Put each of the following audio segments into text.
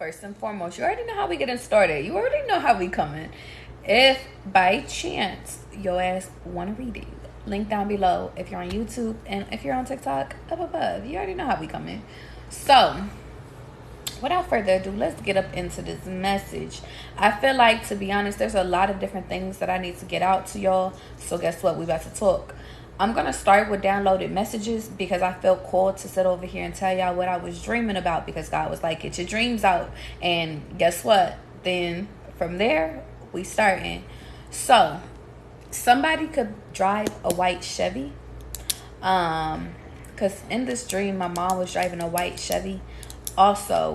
First and foremost, you already know how we getting started. You already know how we coming. If by chance your ass want a reading, link down below. If you're on YouTube and if you're on TikTok, up above. You already know how we coming. So, without further ado, let's get up into this message. I feel like, to be honest, there's a lot of different things that I need to get out to y'all. So guess what? We about to talk. I'm going to start with downloaded messages because I felt called to sit over here and tell y'all what I was dreaming about, because God was like, get your dreams out. And guess what? Then from there, we starting. So, somebody could drive a white Chevy. Because in this dream, my mom was driving a white Chevy. Also,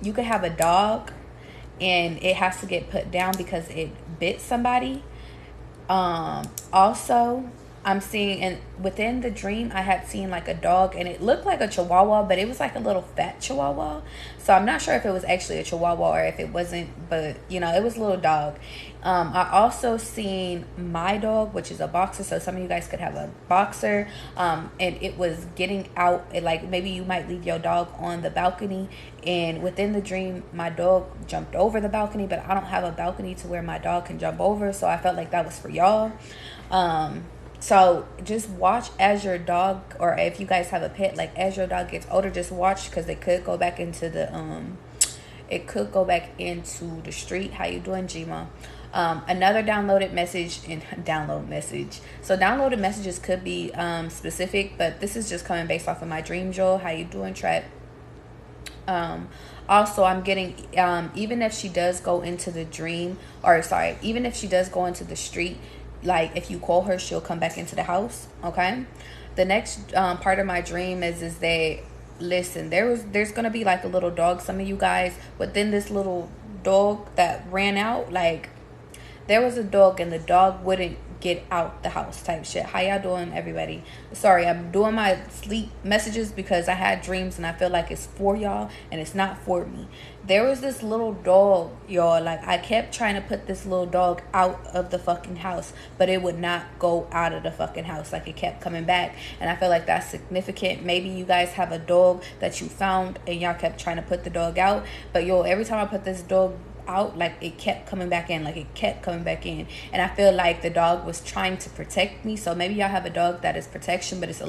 you could have a dog and it has to get put down because it bit somebody. Also, I'm seeing, and within the dream, I had seen like a dog, and it looked like a chihuahua, but it was like a little fat chihuahua. So I'm not sure if it was actually a chihuahua or if it wasn't, but you know, it was a little dog. I also seen my dog, which is a boxer. So some of you guys could have a boxer, and it was getting out. Like maybe you might leave your dog on the balcony, and within the dream, my dog jumped over the balcony, but I don't have a balcony to where my dog can jump over. So I felt like that was for y'all. So just watch as your dog, or if you guys have a pet, like as your dog gets older, just watch, because it could go back into the street. How you doing, Gma? Another downloaded message and download message. So downloaded messages could be specific, but this is just coming based off of my dream, Joel. How you doing, Trap? Also, I'm getting, even if she does go into the dream, or sorry, even if she does go into the street, like if you call her, she'll come back into the house. Okay. The next part of my dream is that, listen, there's gonna be like a little dog. Some of you guys, within this little dog that ran out, like there was a dog and the dog wouldn't get out the house type shit. How y'all doing, everybody? Sorry, I'm doing my sleep messages because I had dreams and I feel like it's for y'all and it's not for me. There was this little dog, y'all. Like I kept trying to put this little dog out of the fucking house, but it would not go out of the fucking house. Like it kept coming back, and I feel like that's significant. Maybe you guys have a dog that you found and y'all kept trying to put the dog out, but yo, every time I put this dog out, like it kept coming back in, and I feel like the dog was trying to protect me. So maybe y'all have a dog that is protection, but it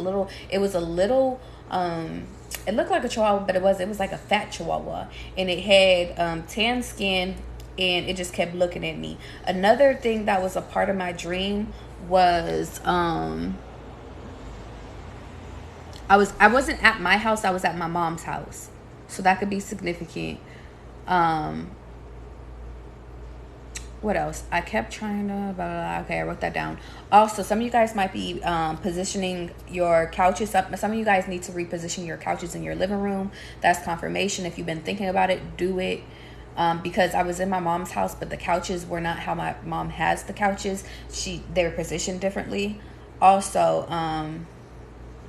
was a little it looked like a chihuahua, but it was like a fat chihuahua, and it had tan skin, and it just kept looking at me. Another thing that was a part of my dream was I wasn't at my house, I was at my mom's house, so that could be significant. What else? I kept trying to blah, blah, blah. Okay, I wrote that down. Also, some of you guys might be positioning your couches. Some of you guys need to reposition your couches in your living room. That's confirmation. If you've been thinking about it, do it. Because I was in my mom's house, but the couches were not how my mom has the couches. They were positioned differently. Also,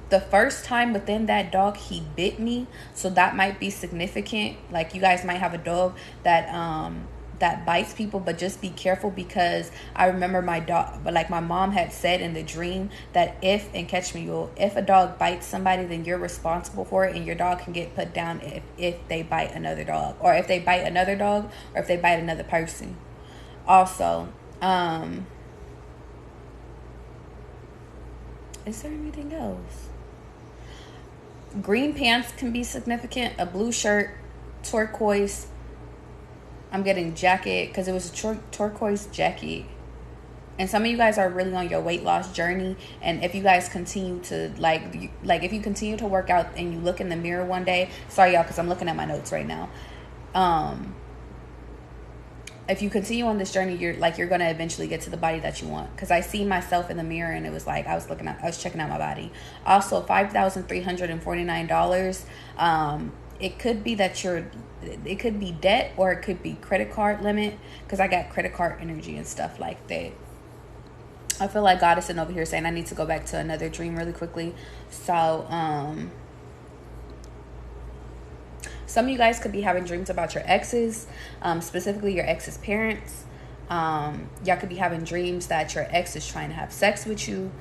the first time within that dog, he bit me, so that might be significant. Like you guys might have a dog that bites people, but just be careful, because I remember my dog, but like my mom had said in the dream that if a dog bites somebody, then you're responsible for it, and your dog can get put down if they bite another dog, or if they bite another dog, or if they bite another person. Also, is there anything else? Green pants can be significant. A blue shirt, turquoise. I'm getting jacket, because it was a turquoise jacket. And some of you guys are really on your weight loss journey. And if you guys continue to, if you continue to work out and you look in the mirror one day, sorry y'all, because I'm looking at my notes right now. If you continue on this journey, you're going to eventually get to the body that you want. Because I see myself in the mirror, and it was like, I was checking out my body. Also, $5,349. It could be that it could be debt, or it could be credit card limit, because I got credit card energy and stuff like that. I feel like God is sitting over here saying I need to go back to another dream really quickly. So, some of you guys could be having dreams about your exes, specifically your ex's parents. Y'all could be having dreams that your ex is trying to have sex with you.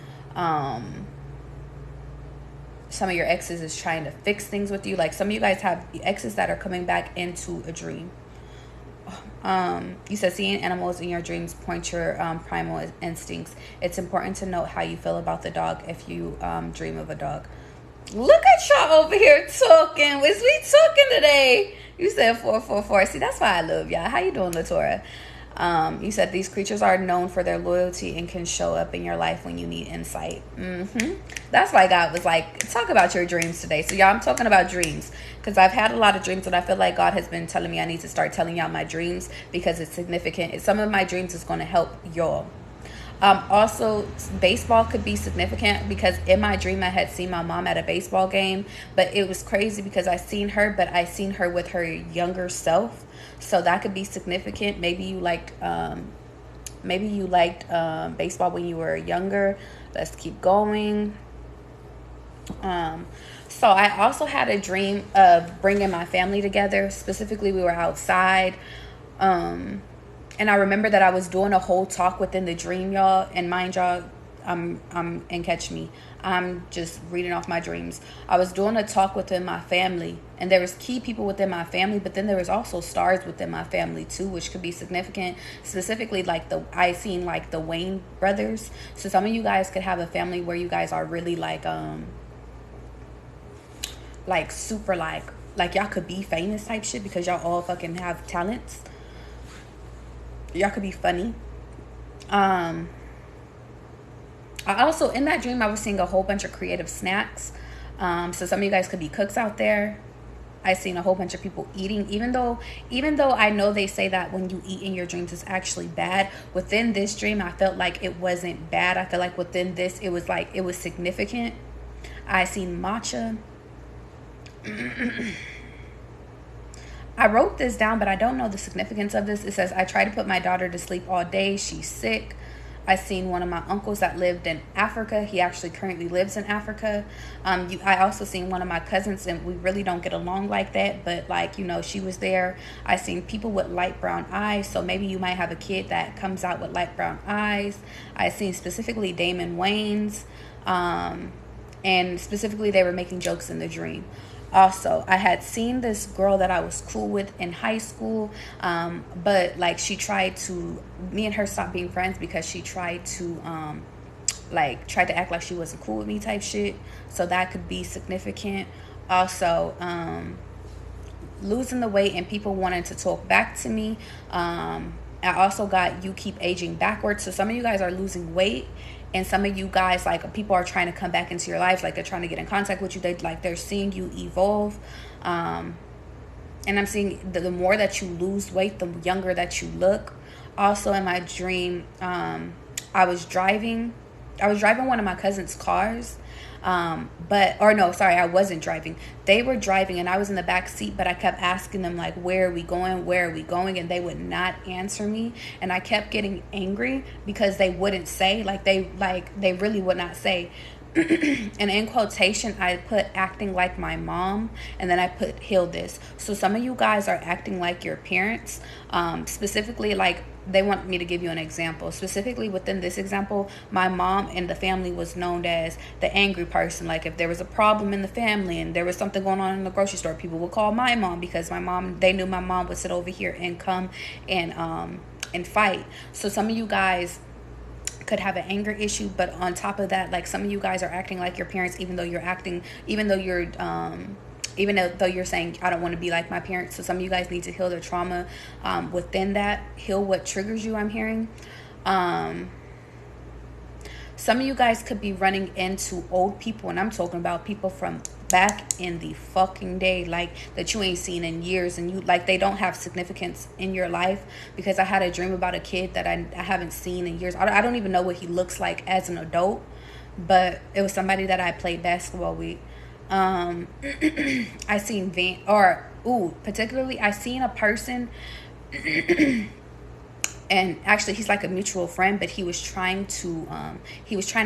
some of your exes is trying to fix things with you. Like some of you guys have exes that are coming back into a dream. You said seeing animals in your dreams point your primal instincts. It's important to note how you feel about the dog if you dream of a dog. Look at y'all over here talking. Was we talking today? You said 444. See, that's why I love y'all. How you doing, Latora? You said these creatures are known for their loyalty and can show up in your life when you need insight. That's why God was like, talk about your dreams today. So y'all, I'm talking about dreams because I've had a lot of dreams and I feel like God has been telling me I need to start telling y'all my dreams because it's significant. Some of my dreams is going to help y'all. Also, baseball could be significant because in my dream I had seen my mom at a baseball game, but it was crazy because I seen her, but I seen her with her younger self. So that could be significant. Maybe you liked baseball when you were younger. Let's keep going. So I also had a dream of bringing my family together. Specifically, we were outside. And I remember that I was doing a whole talk within the dream, y'all. And mind y'all, and catch me, I'm just reading off my dreams. I was doing a talk within my family, and there was key people within my family, but then there was also stars within my family too, which could be significant. Specifically, I seen like the Wayne brothers. So some of you guys could have a family where you guys are really like super like y'all could be famous type shit because y'all all fucking have talents. Y'all could be funny. I also, in that dream, I was seeing a whole bunch of creative snacks. So some of you guys could be cooks out there. I seen a whole bunch of people eating, even though I know they say that when you eat in your dreams it's actually bad. Within this dream, I felt like it wasn't bad. I felt like within this, it was significant. I seen matcha. I wrote this down, but I don't know the significance of this. It says, I try to put my daughter to sleep all day. She's sick. I seen one of my uncles that lived in Africa. He actually currently lives in Africa. I also seen one of my cousins, and we really don't get along like that, but she was there. I seen people with light brown eyes, so maybe you might have a kid that comes out with light brown eyes. I seen specifically Damon Wayans, and specifically they were making jokes in the dream. Also, I had seen this girl that I was cool with in high school, but she tried to, me and her stopped being friends because she tried to act like she wasn't cool with me type shit. So that could be significant. Also, losing the weight and people wanting to talk back to me. I also got you keep aging backwards. So some of you guys are losing weight. And some of you guys, people are trying to come back into your lives, they're trying to get in contact with you. They're seeing you evolve. And I'm seeing the more that you lose weight, the younger that you look. Also, in my dream, I was driving one of my cousin's cars. I wasn't driving. They were driving and I was in the back seat, but I kept asking them where are we going? And they would not answer me. And I kept getting angry because they wouldn't say, they really would not say. And in quotation, I put acting like my mom, and then I put heal this. So some of you guys are acting like your parents. Specifically, they want me to give you an example. Specifically within this example, my mom and the family was known as the angry person. If there was a problem in the family and there was something going on in the grocery store, people would call my mom because they knew my mom would sit over here and come and fight. So some of you guys could have an anger issue, but on top of that, some of you guys are acting like your parents, even though you're saying I don't want to be like my parents. So some of you guys need to heal their trauma within that, heal what triggers you. I'm hearing some of you guys could be running into old people, and I'm talking about people from back in the fucking day, that you ain't seen in years, and you they don't have significance in your life. Because I had a dream about a kid that I haven't seen in years. I don't even know what he looks like as an adult, but it was somebody that I played basketball with. I seen particularly I seen a person and actually he's a mutual friend, but he was trying to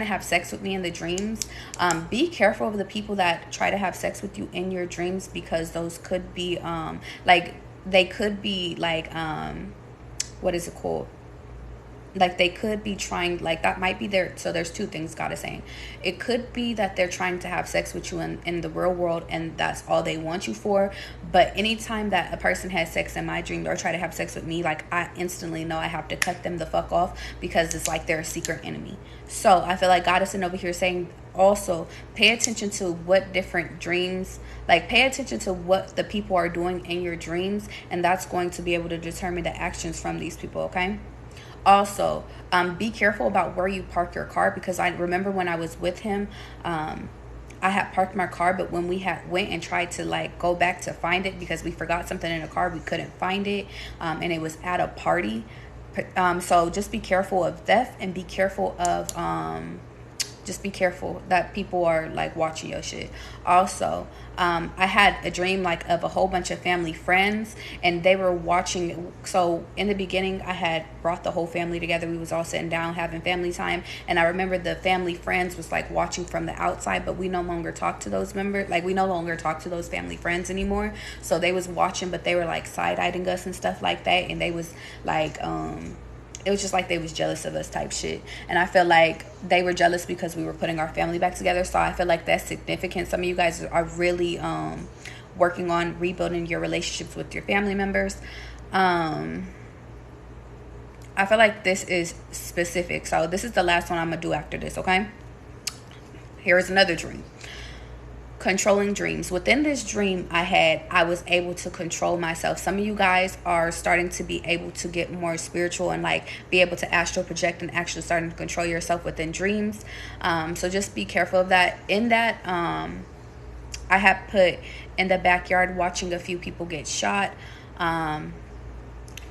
have sex with me in the dreams. Be careful of the people that try to have sex with you in your dreams, because those could be they could be what is it called? like they could be trying, like that might be their, so there's two things God is saying. It could be that they're trying to have sex with you in the real world, and that's all they want you for. But anytime that a person has sex in my dream or try to have sex with me, like I instantly know I have to cut them the fuck off, because it's like they're a secret enemy. So I feel like God is sitting over here saying, also pay attention to what different dreams, like pay attention to what the people are doing in your dreams, and that's going to be able to determine the actions from these people. Okay. Also, be careful about where you park your car, because I remember when I was with him, I had parked my car, but when we had went and tried to like go back to find it because we forgot something in the car, we couldn't find it, and it was at a party. So just be careful of theft, and be careful of just be careful that people are like watching your shit. Also, I had a dream like of a whole bunch of family friends, and they were watching. So in the beginning, I had brought the whole family together. We was all sitting down having family time, and I remember the family friends was like watching from the outside, but we no longer talk to those members. Like we no longer talk to those family friends anymore. So they was watching, but they were like side-eyeing us and stuff like that, and they was like it was just like they was jealous of us type shit. And I feel like they were jealous because we were putting our family back together. So I feel like that's significant. Some of you guys are really working on rebuilding your relationships with your family members. I feel like this is specific. So this is the last one I'm going to do after this, okay? Here's another dream. Controlling dreams. Within this dream I was able to control myself. Some of you guys are starting to be able to get more spiritual and like be able to astral project and actually starting to control yourself within dreams. So just be careful of that. In that, I had put in the backyard watching a few people get shot.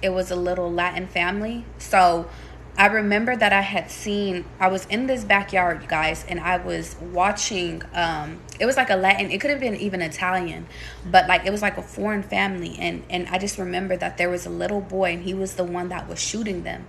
It was a little Latin family. So I remember that I was in this backyard, you guys, and I was watching, it was like a Latin, it could have been even Italian, but like it was like a foreign family, and I just remember that there was a little boy, and he was the one that was shooting them.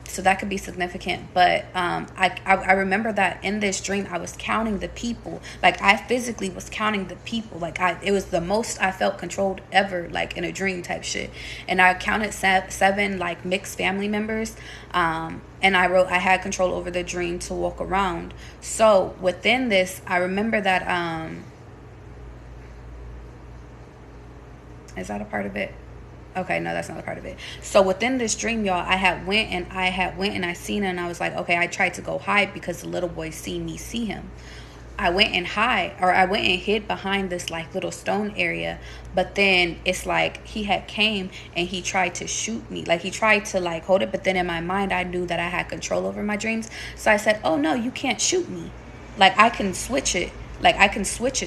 So that could be significant. But I remember that in this dream I was counting the people. Like I physically was counting the people. Like it was the most I felt controlled ever, like in a dream type shit. And I counted seven like mixed family members. And I had control over the dream to walk around. So within this, I remember that is that a part of it? Okay, no, that's not a part of it. So within this dream, y'all, I went and I seen him, and I was like, okay, I tried to go hide because the little boy seen me see him. I went and hid behind this like little stone area, but then it's like he had came and he tried to shoot me. Like he tried to like hold it, but then in my mind I knew that I had control over my dreams. So I said, oh no, you can't shoot me. Like I can switch it.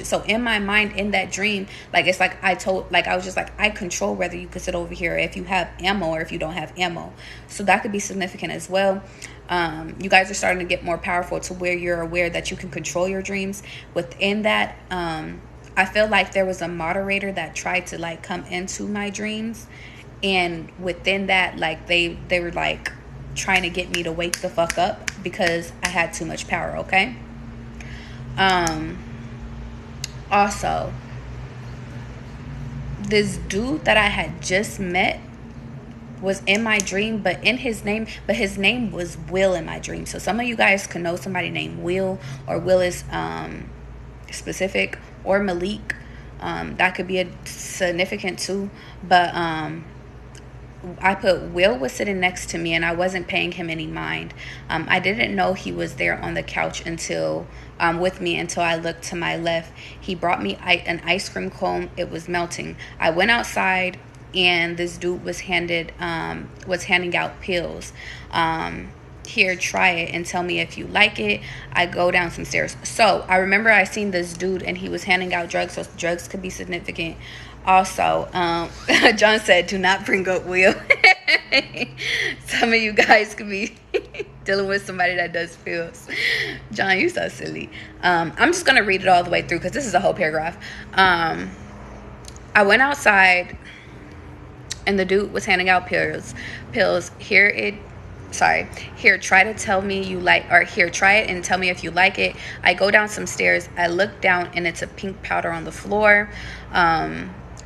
So in my mind, in that dream, like it's like I was just like, I control whether you can sit over here if you have ammo or if you don't have ammo. So that could be significant as well. You guys are starting to get more powerful to where you're aware that you can control your dreams. Within that, I feel like there was a moderator that tried to like come into my dreams, and within that, like they were like trying to get me to wake the fuck up because I had too much power. Okay. Also, this dude that I had just met was in my dream, but his name was Will in my dream. So some of you guys can know somebody named Will, or Will is specific, or Malik. That could be a significant too. But I put Will was sitting next to me, and I wasn't paying him any mind. I didn't know he was there on the couch until with me until I looked to my left. He brought me an ice cream cone. It was melting. I went outside, and this dude was handing out pills. Here, try it and tell me if you like it. I go down some stairs. So I remember I seen this dude, and he was handing out drugs. So drugs could be significant. Also, John said, do not bring up Will. Some of you guys could be dealing with somebody that does pills. John, you so silly. I'm just going to read it all the way through because this is a whole paragraph. I went outside, and the dude was handing out pills. Here, try to tell me you like, or here, try it and tell me if you like it. I go down some stairs. I look down, and it's a pink powder on the floor.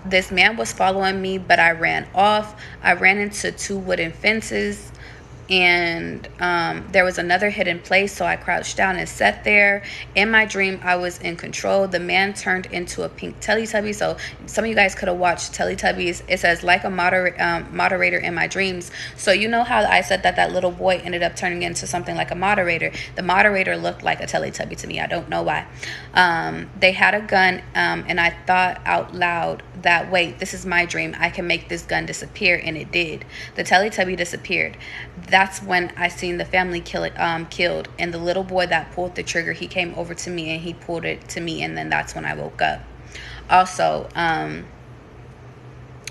This man was following me, but I ran off. I ran into two wooden fences. and there was another hidden place, so I crouched down and sat there. In my dream, I was in control. The man turned into a pink Teletubby. So some of you guys could have watched Teletubbies. It says, like a moderator in my dreams. So you know how I said that that little boy ended up turning into something like a moderator. The moderator looked like a Teletubby to me. I don't know why. They had a gun, and I thought out loud that, wait, this is my dream. I can make this gun disappear, and it did. The Teletubby disappeared. That's when I seen the family killed, and the little boy that pulled the trigger, he came over to me and he pulled it to me, and then that's when I woke up. Also,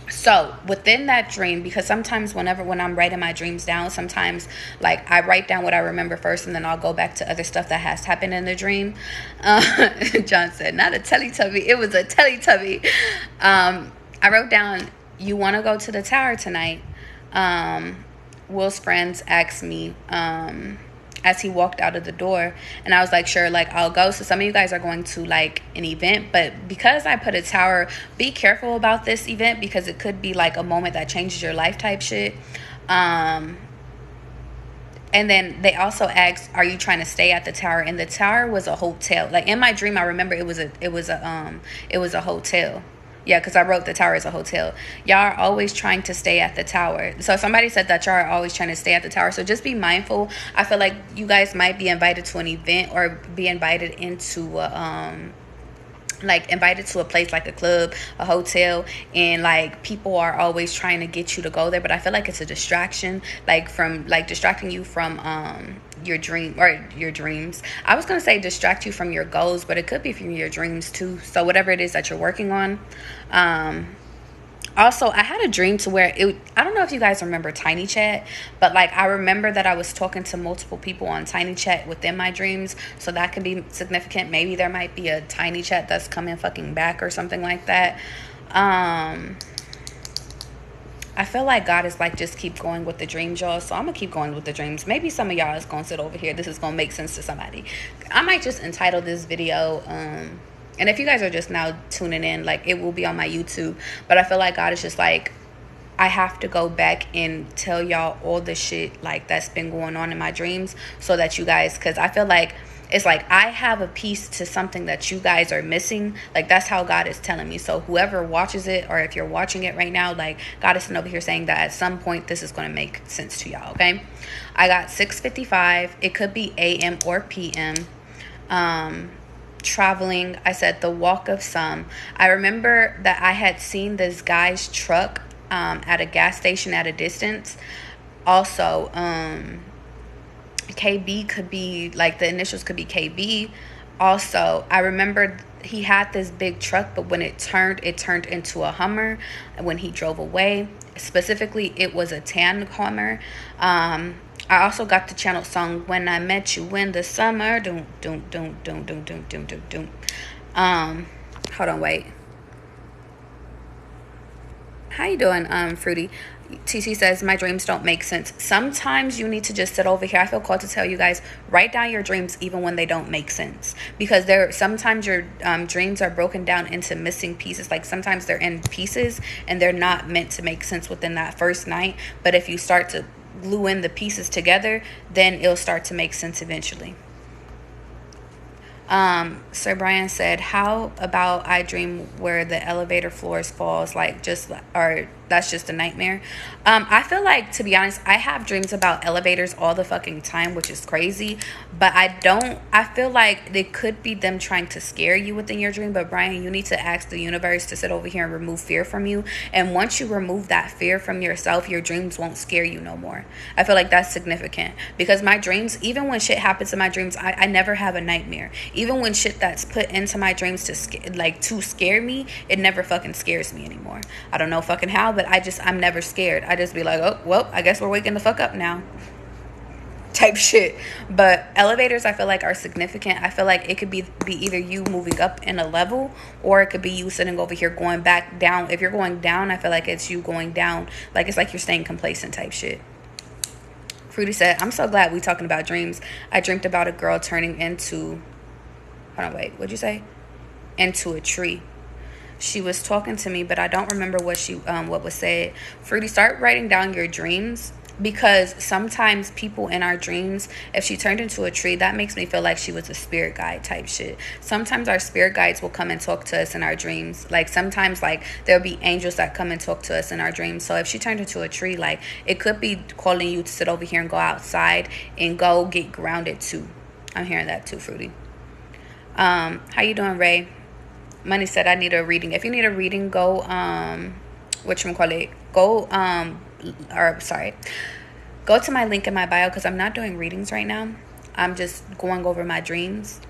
so within that dream, because sometimes when I'm writing my dreams down, sometimes like I write down what I remember first, and then I'll go back to other stuff that has happened in the dream. John said, not a Teletubby, it was a Teletubby. I wrote down, you want to go to the tower tonight? Will's friends asked me as he walked out of the door, and I was like, sure, like I'll go. So some of you guys are going to like an event, but because I put a tower, be careful about this event, because it could be like a moment that changes your life type shit. And then they also asked, are you trying to stay at the tower? And the tower was a hotel. Like in my dream, I remember it was a hotel. Yeah, because I wrote the tower as a hotel. Y'all are always trying to stay at the tower. So somebody said that y'all are always trying to stay at the tower. So just be mindful. I feel like you guys might be invited to an event, or be invited into invited to a place like a club, a hotel, and like people are always trying to get you to go there. But I feel like it's a distraction, like from like distracting you from your dream or your dreams. I was gonna say distract you from your goals, but it could be from your dreams too. So whatever it is that you're working on. Also, I had a dream to where I don't know if you guys remember Tiny Chat, but like I remember that I was talking to multiple people on Tiny Chat within my dreams. So that could be significant. Maybe there might be a Tiny Chat that's coming fucking back or something like that. I feel like God is like, just keep going with the dreams, y'all. So I'm going to keep going with the dreams. Maybe some of y'all is going to sit over here. This is going to make sense to somebody. I might just entitle this video, and if you guys are just now tuning in, like it will be on my YouTube. But I feel like God is just like, I have to go back and tell y'all all the shit like that's been going on in my dreams, so that you guys, because I feel like it's like I have a piece to something that you guys are missing. Like that's how God is telling me. So whoever watches it, or if you're watching it right now, like God is sitting over here saying that at some point this is going to make sense to y'all. Okay, I got 6:55. It could be AM or PM. Traveling, I said the walk of some. I remember that I had seen this guy's truck at a gas station at a distance. Also, KB could be like the initials could be KB. Also, I remember he had this big truck, but when it turned into a Hummer when he drove away. Specifically, it was a tan Hummer. I also got the channel song When I Met You in the Summer. Doom, doom, doom, doom, doom, doom, doom, doom, doom. Hold on, wait. How you doing, Fruity? TC says, my dreams don't make sense. Sometimes you need to just sit over here. I feel called to tell you guys, write down your dreams even when they don't make sense. Because sometimes your dreams are broken down into missing pieces. Like sometimes they're in pieces and they're not meant to make sense within that first night. But if you start to glue in the pieces together, then it'll start to make sense eventually. Sir Brian said, how about I dream where the elevator floors falls, like just, or that's just a nightmare. I feel like, to be honest, I have dreams about elevators all the fucking time, which is crazy, but I feel like it could be them trying to scare you within your dream. But Brian, you need to ask the universe to sit over here and remove fear from you. And once you remove that fear from yourself, your dreams won't scare you no more. I feel like that's significant, because my dreams, even when shit happens in my dreams, I never have a nightmare. Even when shit that's put into my dreams to scare me, it never fucking scares me anymore. I don't know fucking how, but I'm never scared. I just be like, oh, well, I guess we're waking the fuck up now type shit. But elevators, I feel like, are significant. I feel like it could be either you moving up in a level, or it could be you sitting over here going back down. If you're going down, I feel like it's you going down. Like it's like you're staying complacent type shit. Fruity said, I'm so glad we talking about dreams. I dreamt about a girl turning into, hold on, wait, what'd you say? Into a tree. She was talking to me, but I don't remember what was said. Fruity, start writing down your dreams. because sometimes people in our dreams, if she turned into a tree, that makes me feel like she was a spirit guide type shit. Sometimes our spirit guides will come and talk to us in our dreams. Like sometimes like there'll be angels that come and talk to us in our dreams. So if she turned into a tree, like it could be calling you to sit over here and go outside and go get grounded too. I'm hearing that too, Fruity. How you doing, Ray? Money said I need a reading. If you need a reading, go whatchamacallit, go to my link in my bio, because I'm not doing readings right now. I'm just going over my dreams.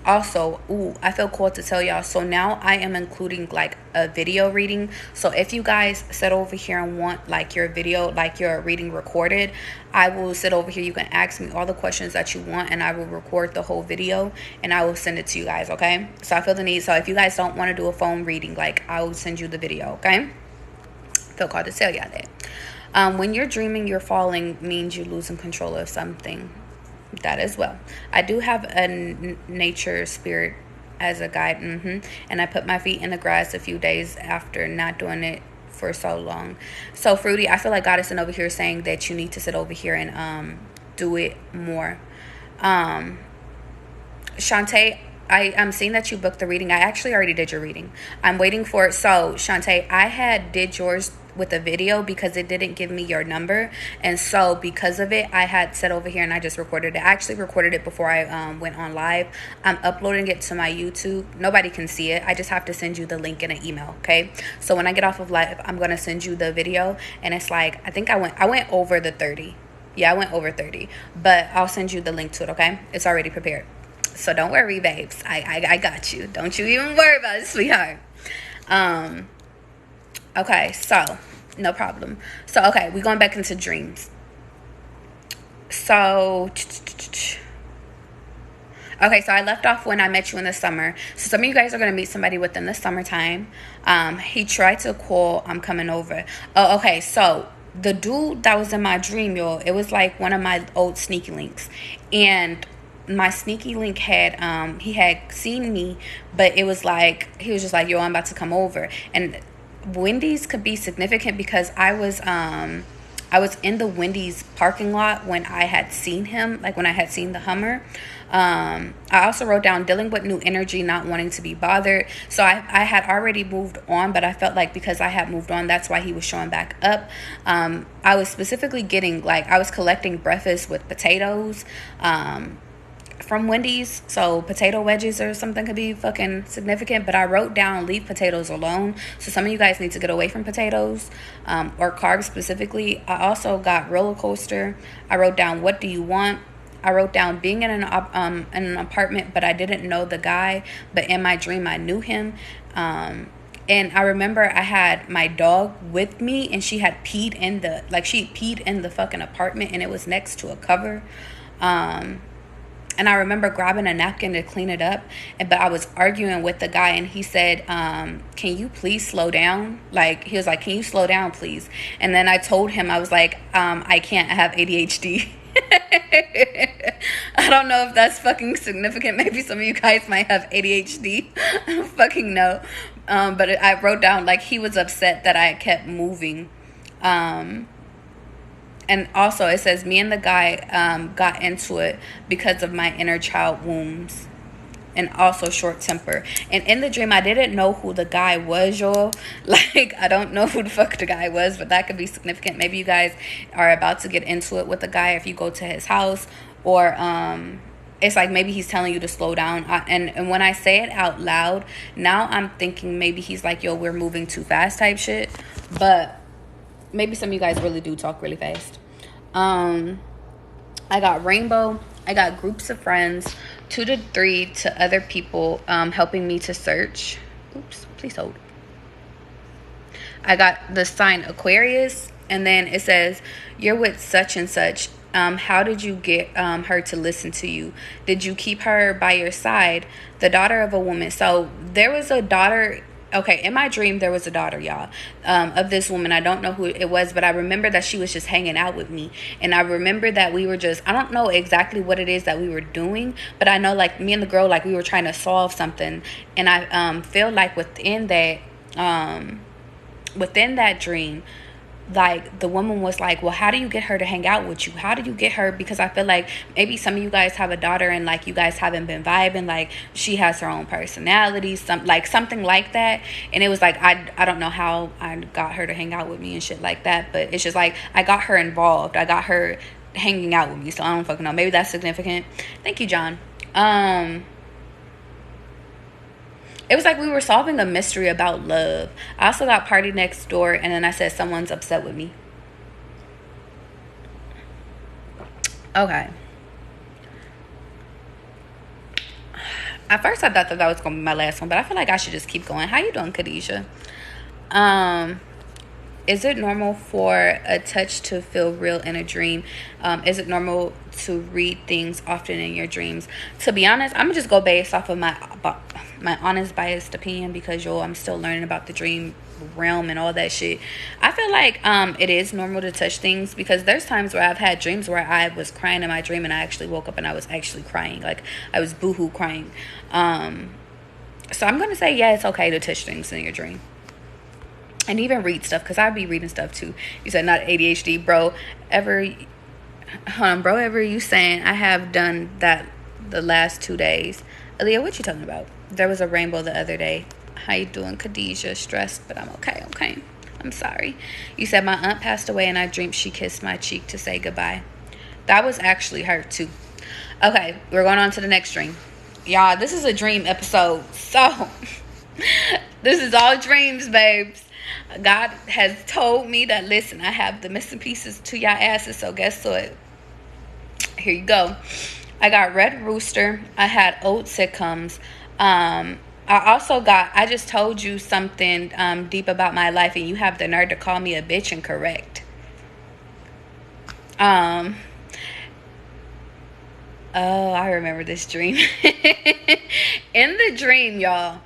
Also, I feel called to tell y'all, so now I am including like a video reading. So if you guys sit over here and want like your video, like your reading recorded, I will sit over here. You can ask me all the questions that you want and I will record the whole video and I will send it to you guys, okay? So I feel the need. So if you guys don't want to do a phone reading, like I will send you the video, okay? Feel called to tell y'all that. When you're dreaming you're falling means you're losing control of something. That as well. I do have a nature spirit as a guide. And I put my feet in the grass a few days after not doing it for so long. So Fruity, I feel like God is sitting over here saying that you need to sit over here and do it more. Shantae, I'm seeing that you booked the reading. I actually already did your reading. I'm waiting for it. So Shantae, I did yours with a video because it didn't give me your number, and so because of it I had sat over here and I just recorded it. I actually recorded it before I went on live. I'm uploading it to my YouTube. Nobody can see it. I just have to send you the link in an email, okay? So when I get off of live, I'm gonna send you the video, and it's like I think I went over the 30. Yeah, I went over 30, but I'll send you the link to it, okay? It's already prepared, so don't worry, babes. I got you. Don't you even worry about it, sweetheart. Okay, so no problem. So okay, we're going back into dreams. So okay, so I left off when I met you in the summer. So some of you guys are gonna meet somebody within the summertime. He tried to call, I'm coming over. Oh, okay, so the dude that was in my dream, y'all, it was like one of my old sneaky links, and my sneaky link had he had seen me, but it was like he was just like, yo, I'm about to come over. And Wendy's could be significant because I was in the Wendy's parking lot when I had seen him, like when I had seen the Hummer. I also wrote down dealing with new energy, not wanting to be bothered. So I had already moved on, but I felt like because I had moved on, that's why he was showing back up. I was specifically getting, like, I was collecting breakfast with potatoes from Wendy's, so potato wedges or something could be fucking significant. But I wrote down leave potatoes alone, so some of you guys need to get away from potatoes or carbs specifically. I also got roller coaster. I wrote down what do you want. I wrote down being in an apartment, but I didn't know the guy, but in my dream I knew him. And I remember I had my dog with me, and she had peed in the fucking apartment, and it was next to a cover. And I remember grabbing a napkin to clean it up. But I was arguing with the guy, and he said, can you please slow down? Like, he was like, can you slow down, please? And then I told him, I was like, I can't, I have ADHD. I don't know if that's fucking significant. Maybe some of you guys might have ADHD. I don't fucking know. But I wrote down, like, he was upset that I kept moving. And also it says me and the guy got into it because of my inner child wounds, and also short temper. And in the dream I didn't know who the guy was, y'all. Like, I don't know who the fuck the guy was, but that could be significant. Maybe you guys are about to get into it with the guy if you go to his house, or it's like maybe he's telling you to slow down. And when I say it out loud now, I'm thinking maybe he's like, yo, we're moving too fast type shit. But maybe some of you guys really do talk really fast. I got rainbow. I got groups of friends, 2 to 3 to other people helping me to search. Oops, please hold. I got the sign Aquarius, and then it says you're with such and such. How did you get her to listen to you? Did you keep her by your side? The daughter of a woman. So there was a daughter. Okay, in my dream, there was a daughter, y'all, of this woman. I don't know who it was, but I remember that she was just hanging out with me. And I remember that we were just, I don't know exactly what it is that we were doing, but I know, like, me and the girl, like, we were trying to solve something. And I feel like within that dream, like the woman was like, well, how do you get her to hang out with you? How do you get her? Because I feel like maybe some of you guys have a daughter and like you guys haven't been vibing, like she has her own personality, something like that. And it was like, I don't know how I got her to hang out with me and shit like that, but it's just like I got her involved, I got her hanging out with me, so I don't fucking know, maybe that's significant. Thank you, John. It was like we were solving a mystery about love. I also got party next door, and then I said someone's upset with me. Okay. At first I thought that was going to be my last one, but I feel like I should just keep going. How you doing, Khadijah? Is it normal for a touch to feel real in a dream? Is it normal to read things often in your dreams? To be honest, I'm gonna just go based off of my honest, biased opinion, because I'm still learning about the dream realm and all that shit. I feel like it is normal to touch things, because there's times where I've had dreams where I was crying in my dream and I actually woke up and I was actually crying, like I was boohoo crying. So I'm gonna say, yeah, it's okay to touch things in your dream. And even read stuff, because I'd be reading stuff too. You said not ADHD, bro. Ever you saying I have done that the last 2 days. Aaliyah, what you talking about? There was a rainbow the other day. How you doing, Khadijah? Stressed, but I'm okay. I'm sorry. You said my aunt passed away and I dreamed she kissed my cheek to say goodbye. That was actually her too. Okay, we're going on to the next dream. Y'all, this is a dream episode. So, this is all dreams, babes. God has told me that, listen, I have the missing pieces to y'all asses, so guess what? Here you go. I got Red Rooster. I had old sitcoms. I just told you something deep about my life, and you have the nerve to call me a bitch and correct. Oh, I remember this dream. In the dream, y'all,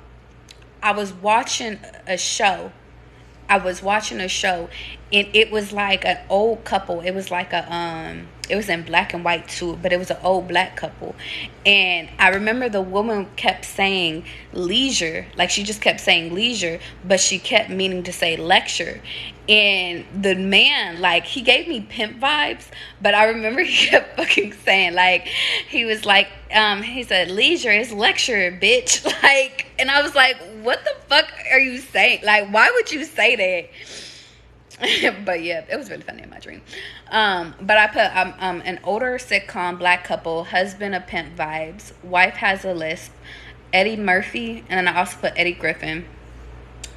I was watching a show, and it was like an old couple. It was like it was in black and white too, but it was an old black couple. And I remember the woman kept saying leisure, like she just kept saying leisure, but she kept meaning to say lecture. And the man, like, he gave me pimp vibes, but I remember he kept fucking saying, like, he was like, he said, leisure is lecture, bitch. Like, and I was like, what the fuck are you saying? Like, why would you say that? But yeah, it was really funny in my dream. But I put an older sitcom, black couple, husband of pimp vibes, wife has a lisp, Eddie Murphy, and then I also put Eddie Griffin.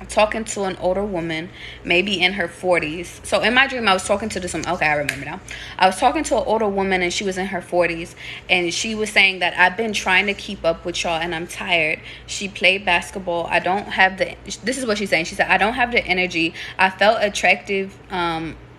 Talking to an older woman, maybe in her 40s. So in my dream, I was talking to this woman. Okay, I remember now. I was talking to an older woman, and she was in her 40s, and she was saying that I've been trying to keep up with y'all, and I'm tired. She played basketball. I don't have the. This is what she's saying. She said, I don't have the energy. I felt attractive.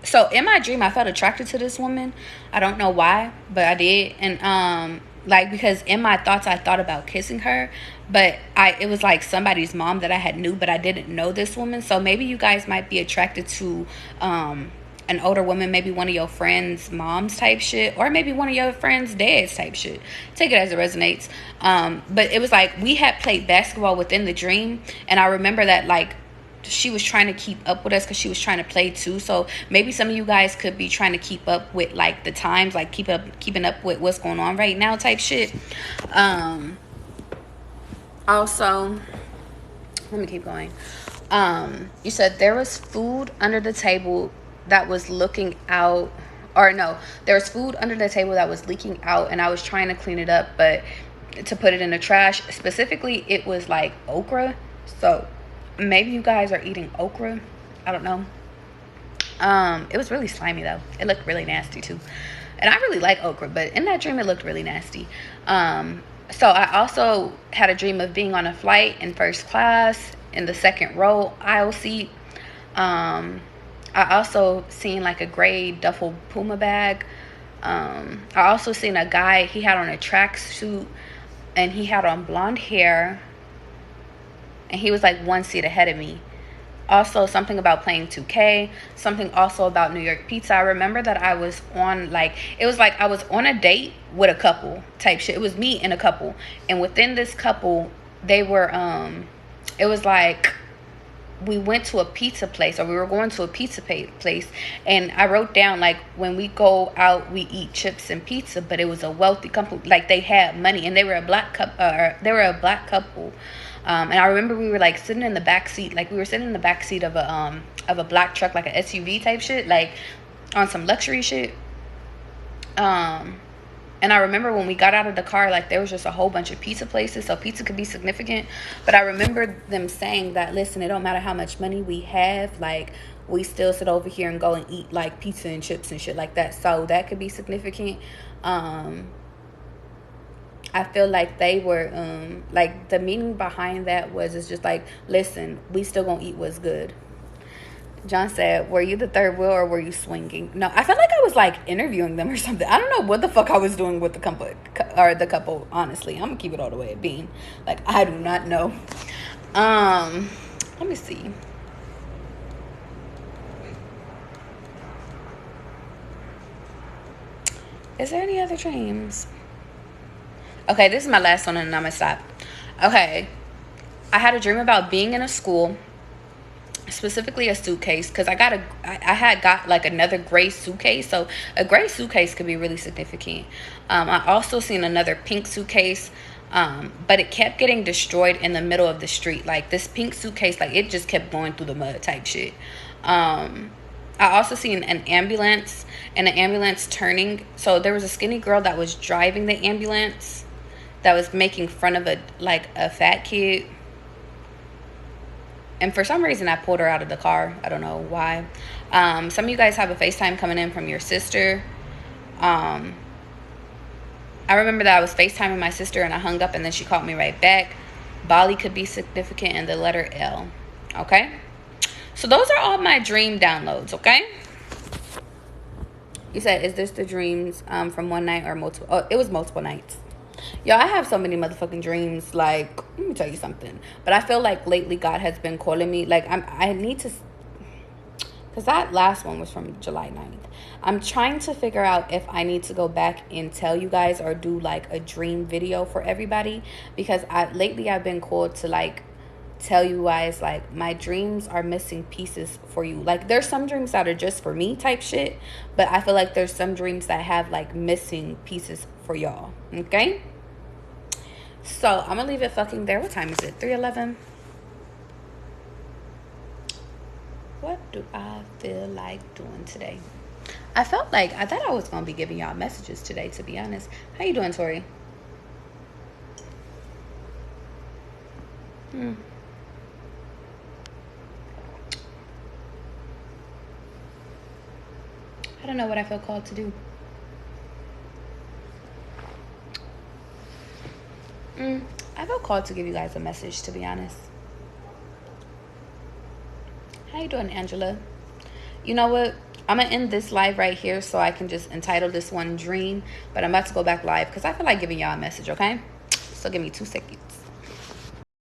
So in my dream, I felt attracted to this woman. I don't know why, but I did. And like, because in my thoughts, I thought about kissing her, but it was like somebody's mom that I had knew, but I didn't know this woman. So maybe you guys might be attracted to an older woman, maybe one of your friends' moms type shit, or maybe one of your friends' dads type shit. Take it as it resonates. But it was like we had played basketball within the dream, and I remember that, like, she was trying to keep up with us because she was trying to play too. So maybe some of you guys could be trying to keep up with, like, the times, like keeping up with what's going on right now type shit. Also, let me keep going. You said there was food under the table that was looking out, or no, there was food under the table that was leaking out, and I was trying to clean it up, but to put it in the trash. Specifically, it was like okra. So maybe you guys are eating okra. I don't know. It was really slimy though. It looked really nasty too. And I really like okra, but in that dream it looked really nasty. So I also had a dream of being on a flight in first class in the second row aisle seat. I also seen like a gray duffel Puma bag. I also seen a guy, he had on a tracksuit and he had on blonde hair. And he was like one seat ahead of me. Also, something about playing 2K. Something also about New York pizza. I remember that I was on, like, it was like I was on a date with a couple type shit. It was me and a couple. And within this couple, they were, it was like, we went to a pizza place, or we were going to a pizza place, and I wrote down, like, when we go out we eat chips and pizza, but it was a wealthy couple, like they had money, and they were a black couple. And I remember we were like sitting in the back seat, like we were sitting in the back seat of a black truck, like a SUV type shit, like on some luxury shit. And I remember when we got out of the car, like, there was just a whole bunch of pizza places, so pizza could be significant. But I remember them saying that, listen, it don't matter how much money we have, like, we still sit over here and go and eat, like, pizza and chips and shit like that. So that could be significant. I feel like they were, like, the meaning behind that was, it's just like, listen, we still gonna eat what's good. John said, were you the third wheel or were you swinging? No, I felt like I was like interviewing them or something. I don't know what the fuck I was doing with the couple, honestly. I'm gonna keep it all the way at being. Like, I do not know. Let me see. Is there any other dreams? Okay, this is my last one and I'm gonna stop. Okay. I had a dream about being in a school, specifically a suitcase, because I had got like another gray suitcase. So a gray suitcase could be really significant. I also seen another pink suitcase, but it kept getting destroyed in the middle of the street. Like, this pink suitcase, like, it just kept going through the mud type shit. I also seen an ambulance, and the ambulance turning. So there was a skinny girl that was driving the ambulance that was making fun of a fat kid. And for some reason, I pulled her out of the car. I don't know why. Some of you guys have a FaceTime coming in from your sister. I remember that I was FaceTiming my sister and I hung up and then she called me right back. Bali could be significant, and the letter L. Okay? So those are all my dream downloads, okay? You said, is this the dreams from one night or multiple? Oh, it was multiple nights. Y'all, I have so many motherfucking dreams. Like, let me tell you something. But I feel like lately God has been calling me. Like, I need to, because that last one was from July 9th. I'm trying to figure out if I need to go back and tell you guys or do like a dream video for everybody. Because lately I've been called to like tell you guys, like, my dreams are missing pieces for you. Like, there's some dreams that are just for me type shit. But I feel like there's some dreams that have like missing pieces for y'all. Okay? So, I'm going to leave it fucking there. What time is it? 3:11? What do I feel like doing today? I thought I was going to be giving y'all messages today, to be honest. How you doing, Tori? I don't know what I feel called to do. I feel called to give you guys a message, to be honest. How you doing, Angela? You know what? I'm going to end this live right here so I can just entitle this one Dream. But I'm about to go back live because I feel like giving y'all a message, okay? So give me 2 seconds.